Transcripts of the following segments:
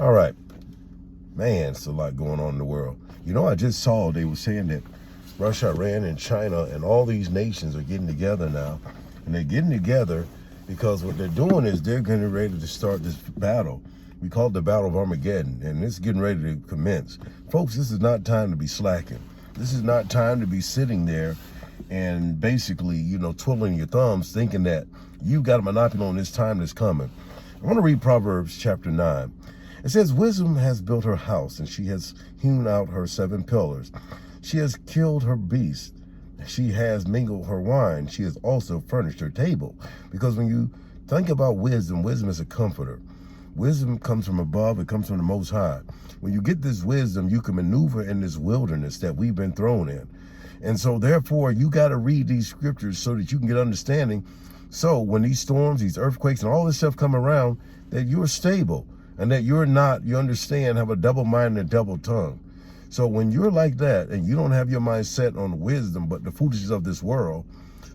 All right. Man, it's a lot going on in the world. You know, I just saw they were saying that Russia, Iran, and China and all these nations are getting together now. And they're getting together because what they're doing is they're getting ready to start this battle. We call it the Battle of Armageddon, and it's getting ready to commence. Folks, this is not time to be slacking. This is not time to be sitting there and basically, you know, twiddling your thumbs thinking that you've got a monopoly on this time that's coming. I want to read Proverbs chapter 9. It says, wisdom has built her house, and she has hewn out her 7 pillars. She has killed her beast. She has mingled her wine. She has also furnished her table. Because when you think about wisdom, wisdom is a comforter. Wisdom comes from above. It comes from the Most High. When you get this wisdom, you can maneuver in this wilderness that we've been thrown in. And so therefore, you got to read these scriptures so that you can get understanding. So when these storms, these earthquakes, and all this stuff come around, that you're stable and that you're not, you understand, have a double mind and a double tongue. So when you're like that and you don't have your mind set on wisdom, but the foolishness of this world,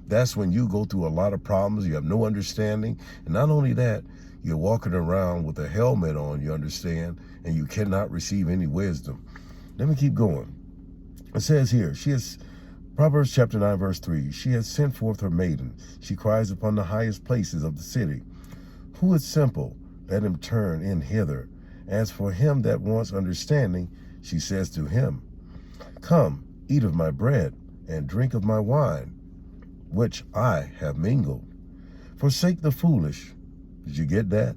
that's when you go through a lot of problems. You have no understanding. And not only that, you're walking around with a helmet on, you understand, and you cannot receive any wisdom. Let me keep going. It says here, Proverbs chapter 9, verse 3, she has sent forth her maiden. She cries upon the highest places of the city. Who is simple? Let him turn in hither. As for him that wants understanding, she says to him, come, eat of my bread, and drink of my wine, which I have mingled. Forsake the foolish. Did you get that?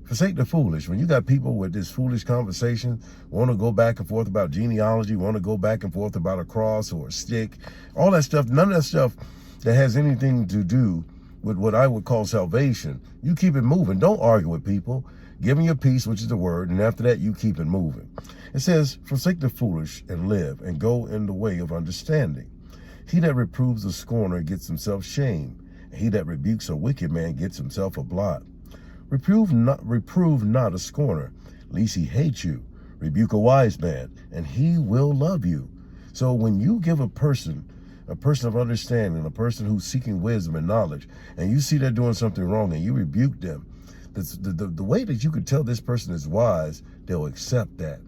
Forsake the foolish. When you got people with this foolish conversation, want to go back and forth about genealogy, want to go back and forth about a cross or a stick, all that stuff, none of that stuff that has anything to do with what I would call salvation. You keep it moving. Don't argue with people. Give them your peace, which is the word, and after that, you keep it moving. It says, forsake the foolish and live, and go in the way of understanding. He that reproves a scorner gets himself shame, and he that rebukes a wicked man gets himself a blot. Reprove not a scorner, lest he hate you. Rebuke a wise man, and he will love you. So when you give a person of understanding, a person who's seeking wisdom and knowledge, and you see they're doing something wrong and you rebuke them, the way that you could tell this person is wise, they'll accept that.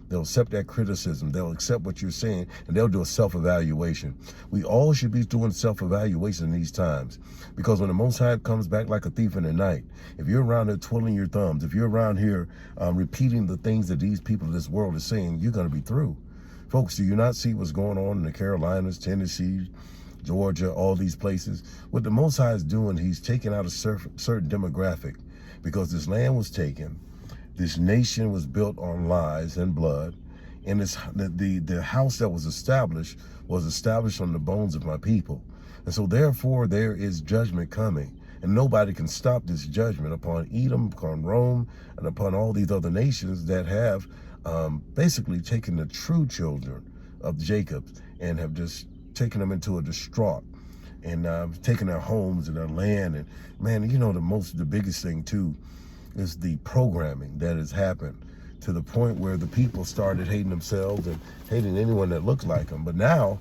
They'll accept that criticism. They'll accept what you're saying, and they'll do a self-evaluation. We all should be doing self-evaluation in these times, because when the Most High comes back like a thief in the night, if you're around here twiddling your thumbs, if you're around here repeating the things that these people of this world are saying, you're going to be through. Folks, do you not see what's going on in the Carolinas, Tennessee, Georgia, all these places? What the Most High is doing, he's taking out a certain demographic, because this land was taken. This nation was built on lies and blood, and the house that was established on the bones of my people. And so therefore there is judgment coming, and nobody can stop this judgment upon Edom, upon Rome, and upon all these other nations that have basically taken the true children of Jacob and have just taken them into a distraught, and taken their homes and their land. And man, you know, the biggest thing too is the programming that has happened, to the point where the people started hating themselves and hating anyone that looked like them. But now,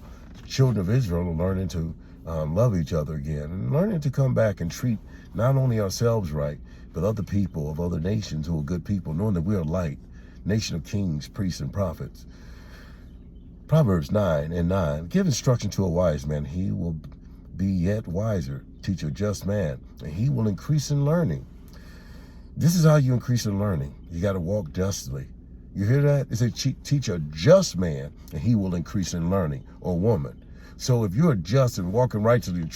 children of Israel are learning to love each other again, and learning to come back and treat not only ourselves right, but other people of other nations who are good people, knowing that we are light, nation of kings, priests, and prophets. Proverbs 9:9, give instruction to a wise man, he will be yet wiser. Teach a just man, and he will increase in learning. This is how you increase in learning. You got to walk justly. You hear that? It says teach a just man, and he will increase in learning, or woman. So if you're just and walking righteously,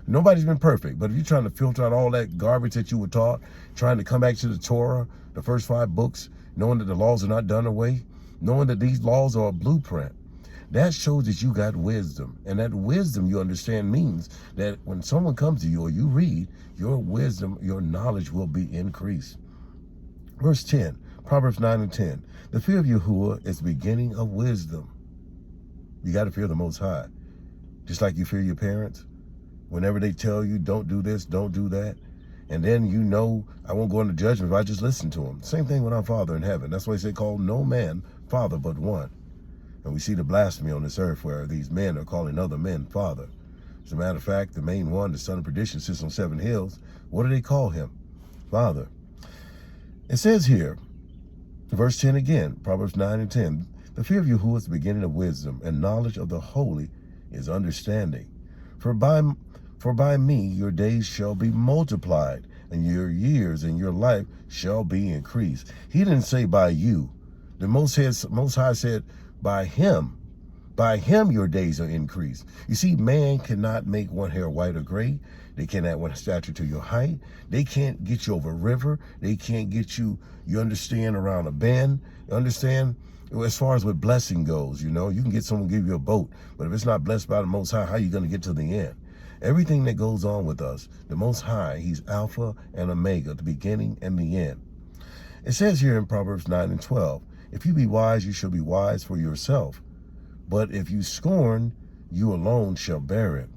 nobody's been perfect, but if you're trying to filter out all that garbage that you were taught, trying to come back to the Torah, the first 5 books, knowing that the laws are not done away, knowing that these laws are a blueprint, that shows that you got wisdom. And that wisdom, you understand, means that when someone comes to you or you read, your wisdom, your knowledge will be increased. Verse 10, Proverbs 9:10. The fear of Yahuwah is the beginning of wisdom. You got to fear the Most High. Just like you fear your parents. Whenever they tell you, don't do this, don't do that. And then you know, I won't go into judgment if I just listen to them. Same thing with our Father in heaven. That's why he said, call no man father but one. And we see the blasphemy on this earth where these men are calling other men father. As a matter of fact, the main one, the son of perdition, sits on 7 hills. What do they call him? Father. It says here, Verse 10 again, Proverbs 9 and 10. The fear of Yahuwah is the beginning of wisdom, and knowledge of the holy is understanding. For by me your days shall be multiplied, and your years and your life shall be increased. He didn't say by you. The Most High said by him. By him your days are increased. You see, man cannot make one hair white or gray. They can't add one stature to your height. They can't get you over a river. They can't get you, you understand, around a bend. You understand? As far as what blessing goes, you know, you can get someone to give you a boat, but if it's not blessed by the Most High, how are you going to get to the end? Everything that goes on with us, the Most High, he's Alpha and Omega, the beginning and the end. It says here in Proverbs 9 and 12, if you be wise, you shall be wise for yourself. But if you scorn, you alone shall bear it.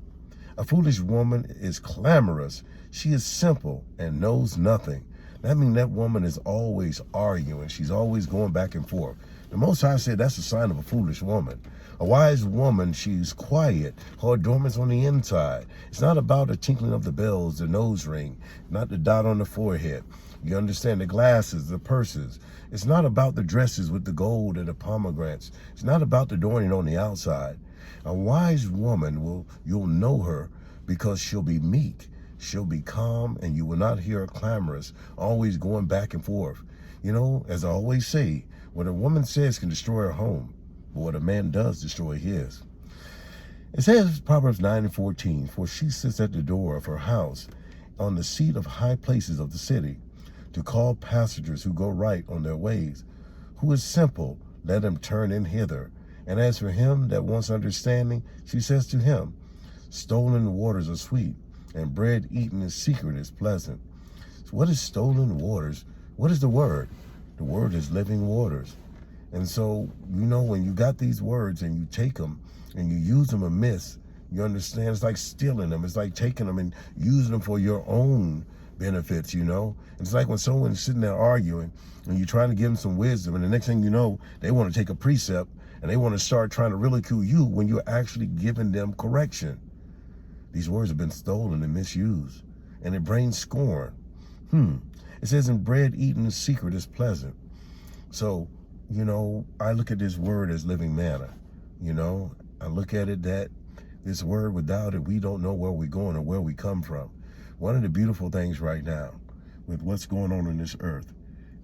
A foolish woman is clamorous. She is simple and knows nothing. That means that woman is always arguing. She's always going back and forth. The Most High said that's a sign of a foolish woman. A wise woman, she's quiet. Her adornment's on the inside. It's not about the tinkling of the bells, the nose ring, not the dot on the forehead. You understand, the glasses, the purses. It's not about the dresses with the gold and the pomegranates. It's not about the adorning on the outside. A wise woman, you'll know her because she'll be meek. She'll be calm, and you will not hear her clamorous, always going back and forth. You know, as I always say, what a woman says can destroy her home, but what a man does destroy his. It says, Proverbs 9 and 14, for she sits at the door of her house on the seat of high places of the city, to call passengers who go right on their ways. Who is simple, let him turn in hither. And as for him that wants understanding, she says to him, stolen waters are sweet, and bread eaten in secret is pleasant. So what is stolen waters? What is the word? The word is living waters. And so, you know, when you got these words and you take them and you use them amiss, you understand, it's like stealing them. It's like taking them and using them for your own benefits, you know. It's like when someone's sitting there arguing and you're trying to give them some wisdom, and the next thing you know, they want to take a precept and they want to start trying to ridicule you when you're actually giving them correction. These words have been stolen and misused, and it brings scorn. It says, in bread eaten in secret is pleasant. So, you know, I look at this word as living manna. You know, I look at it that this word, without it, we don't know where we're going or where we come from. One of the beautiful things right now with what's going on in this earth,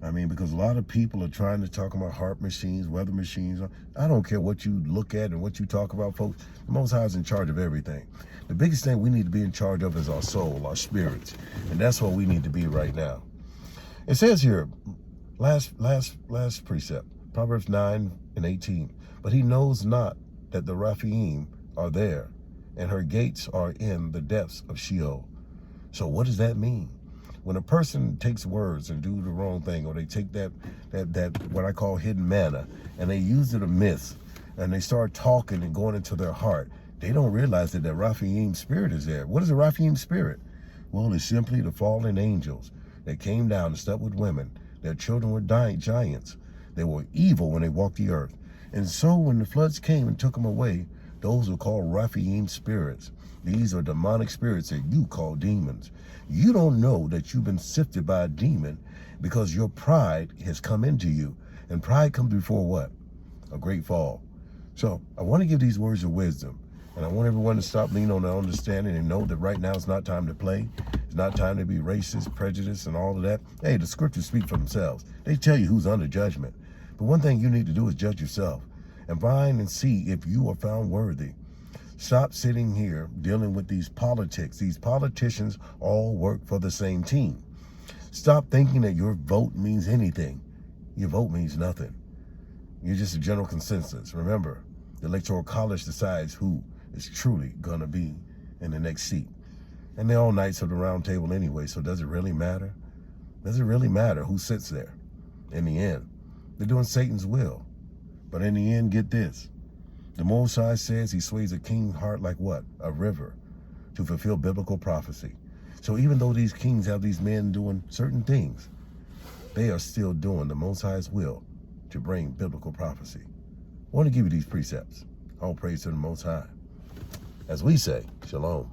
I mean, because a lot of people are trying to talk about heart machines, weather machines. I don't care what you look at and what you talk about, folks. The Most High is in charge of everything. The biggest thing we need to be in charge of is our soul, our spirits. And that's what we need to be right now. It says here, last precept, Proverbs 9 and 18. But he knows not that the Raphaim are there, and her gates are in the depths of Sheol. So what does that mean? When a person takes words and do the wrong thing, or they take that what I call hidden manna, and they use it amiss, and they start talking and going into their heart, they don't realize that the Raphaim spirit is there. What is the Raphaim spirit? Well, it's simply the fallen angels that came down and slept with women. Their children were giants. They were evil when they walked the earth. And so when the floods came and took them away, those were called Raphaim spirits. These are demonic spirits that you call demons. You don't know that you've been sifted by a demon because your pride has come into you. And pride comes before what? A great fall. So I want to give these words of wisdom. And I want everyone to stop leaning on their understanding and know that right now it's not time to play. It's not time to be racist, prejudiced, and all of that. Hey, the scriptures speak for themselves. They tell you who's under judgment. But one thing you need to do is judge yourself and find and see if you are found worthy. Stop sitting here dealing with these politics. These politicians all work for the same team. Stop thinking that your vote means anything. Your vote means nothing. You're just a general consensus. Remember, the Electoral College decides who is truly going to be in the next seat. And they're all knights of the round table anyway, so does it really matter? Does it really matter who sits there? In the end, they're doing Satan's will. But in the end, get this. The Most High says he sways a king's heart like what? A river, to fulfill biblical prophecy. So even though these kings have these men doing certain things, they are still doing the Most High's will to bring biblical prophecy. I want to give you these precepts. All praise to the Most High. As we say, shalom.